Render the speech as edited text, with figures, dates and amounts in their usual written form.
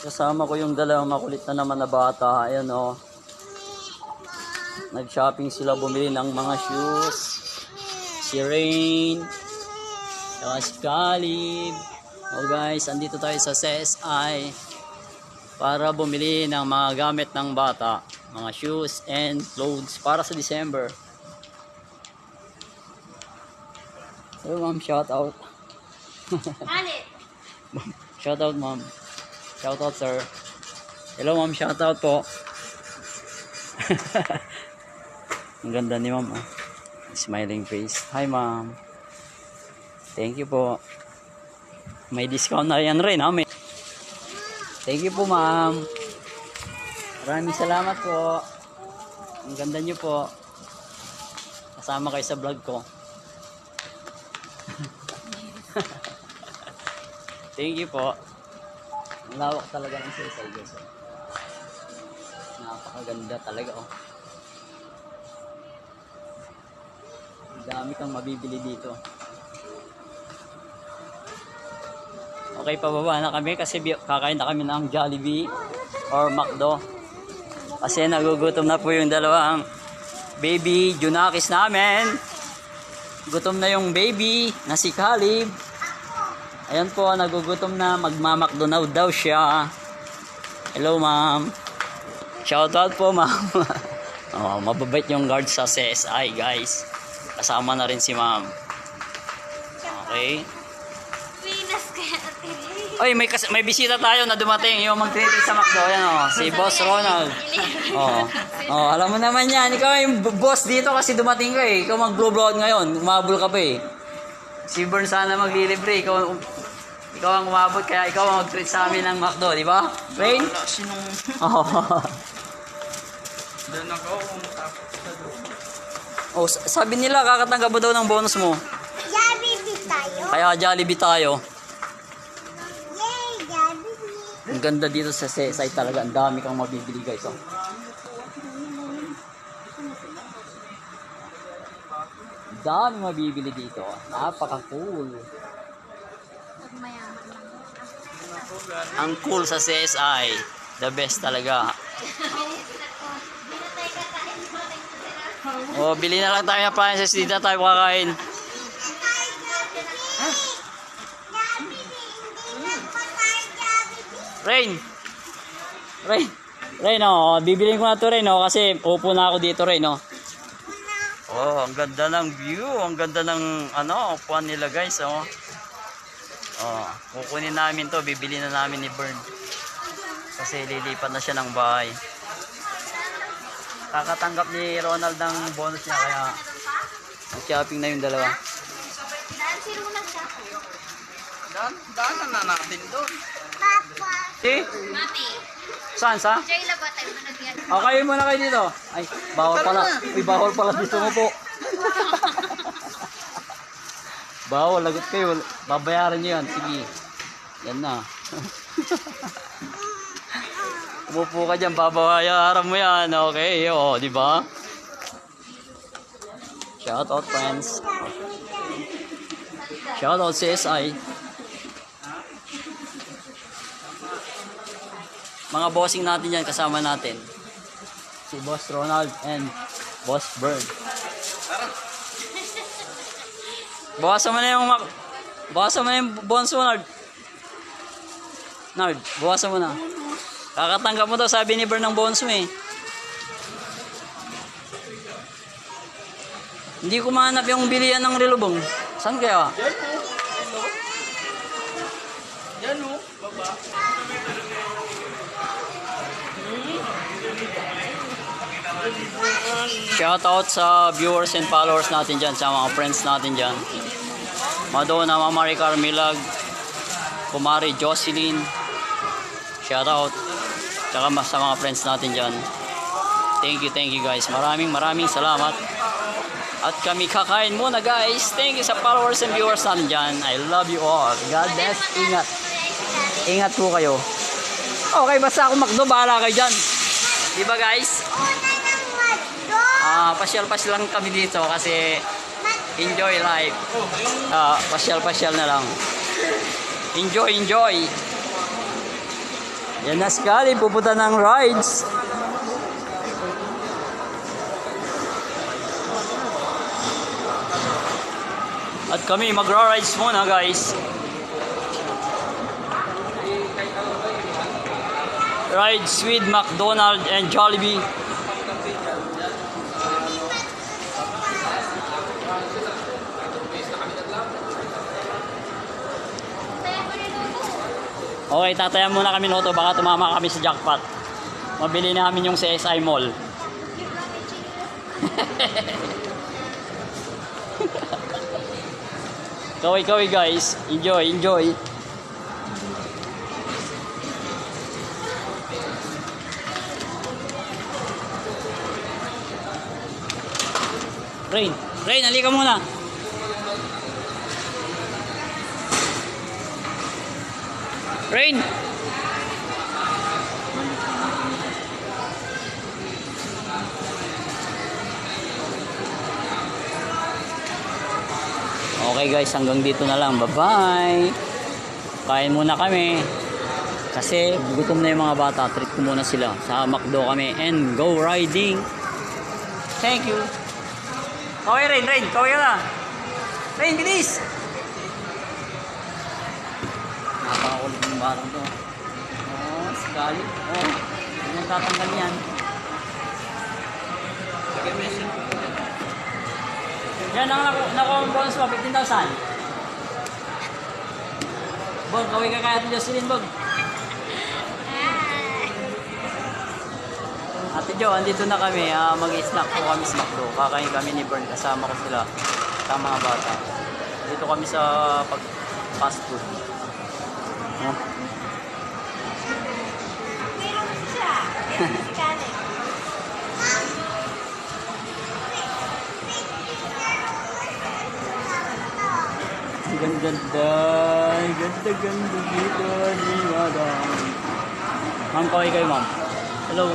Kasama ko yung dalawang makulit na naman na bata. Ayan o. Nag-shopping sila, bumili ng mga shoes. Si Rain. Saka si Caleb. O guys, andito tayo sa CSI para bumili ng mga gamit ng bata. Mga shoes and clothes para sa December. Hello ma'am, shout out. Shout out ma'am. Shout out sir. Hello ma'am, shout out po. Ang ganda ni ma'am. Smiling face. Hi ma'am. Thank you po. May discount na yan rin ha. Thank you po ma'am. Maraming salamat po. Ang ganda nyo po. Kasama kayo sa vlog ko. Thank you po. Ang lawak talaga ng CSI guys. Napakaganda talaga oh. Ang dami kang mabibili dito. Okay, pababa na kami kasi kakain na kami ng Jollibee or McDo. Kasi nagugutom na po yung dalawang baby Junakis namin. Gutom na yung baby na si Caleb. Ayan po, nagugutom na. Magmamakdonaw daw siya. Hello ma'am. Shoutout po ma'am. Oh, mababait yung guard sa CSI guys. Kasama na rin si ma'am. Okay. Oy, may bisita tayo na dumating. Yung mag-treating sa McDo. Ayan oh, si Boss Ronald. Oh, alam mo naman yan. Ikaw yung boss dito kasi dumating ka eh. Ikaw mag-vlog ngayon. Umabol ka pa eh. Si Bern sana maglilibre. Ikaw ang umabot kaya ikaw ang mag-treat sa amin ng McDo, di ba? Rain? Wala sinong... Oh. Doon ako matapos sa doon. Oh, sabi nila kakatanggap mo daw ng bonus mo. Jollibee tayo. Kaya Jollibee tayo. Yay, Jollibee. Ang ganda dito sa CSI talaga. Ang dami kang mabibili guys. Oh. Ang dami mabibili dito. Napaka-cool. Ang cool sa CSI. The best talaga. Oh, bili na lang tayo ng appliances. Dito tayo kakain. Rain! Rain, oh. Bibiliin ko na to Rain, oh. Kasi upo na ako dito Rain, oh. Oh, ang ganda ng view. Ang ganda ng, upuan nila guys, oh. Oh, kukunin namin to, bibili na namin ni Bern. Kasi lilipat na siya ng bahay. Kakatanggap ni Ronald ng bonus niya kaya shopping na yung dalawa. Daanan na natin doon. Papa. Si? Mami. Saan sa? Jayla ba tayo managyan? Okay muna kayo dito. Ay, bawal pala. Uy, bawal pala dito mo po. Bawal, lagot kayo. Babayaran nyo yan. Sige. Yan na. Umupo ka dyan, babayaran mo yan. Okay, o, di ba? Shout out friends. Shout out CSI. Mga bossing natin yan, kasama natin. Si Boss Ronald and Boss Bern. Bawasan mo na yung bonus mo, Nard. Nard, bawasan mo na. Kakatanggap mo daw, sabi ni Bern ng bonus mo eh. Hindi ko mahanap yung bilihan ng relubong. Saan kaya? Yan o, baba. Shout out sa viewers and followers natin dyan, sa mga friends natin dyan. Madonna, Mama Ricar Milag, Kumari Jocelyn. Shout out. Tsaka sa mga friends natin dyan. Thank you guys. Maraming salamat. At kami kakain muna guys. Thank you sa followers and viewers natin dyan. I love you all. God bless. Ingat. Ingat po kayo. Okay, basta ako McDo, bahala kayo dyan. Diba guys? Pasyal lang kami dito kasi enjoy life. Pasyal na lang. Enjoy. Yan na Scully, pupunta ng rides. At kami magra-rides muna guys. Rides with McDonald's and Jollibee. Okay, tatayan muna kami loto. Baka tumama kami sa jackpot. Mabili namin yung CSI Mall. Kaway-kaway guys. Enjoy, enjoy. Rain, Rain, halika muna. Rain. Okay guys, hanggang dito na lang. Bye-bye. Kain muna kami. Kasi gutom na yung mga bata. Treat ko muna sila. Sa McDo kami. And go riding. Thank you. Kaway Rain, Rain. Kaway ka na. Rain, bilis. Napakakulit ng batang to. Oh, Scully. Oh, hindi tatanggal yan. Yan ang nakuha ang bonus mo, 15,000. Bog, kaway ka kaya ito Jocelyn, Bog. Ate Jo, andito na kami. Mag-snack po kami sa McDo. Kakain kami ni Bern. Kasama ko sila. Sa mga bata. Dito kami sa fast food. Oh. Meron siya. Meron si Kale. Ganda-ganda. Ganda-ganda dito ni Madam. Ma'am, kaway kayo, ma'am. Hello.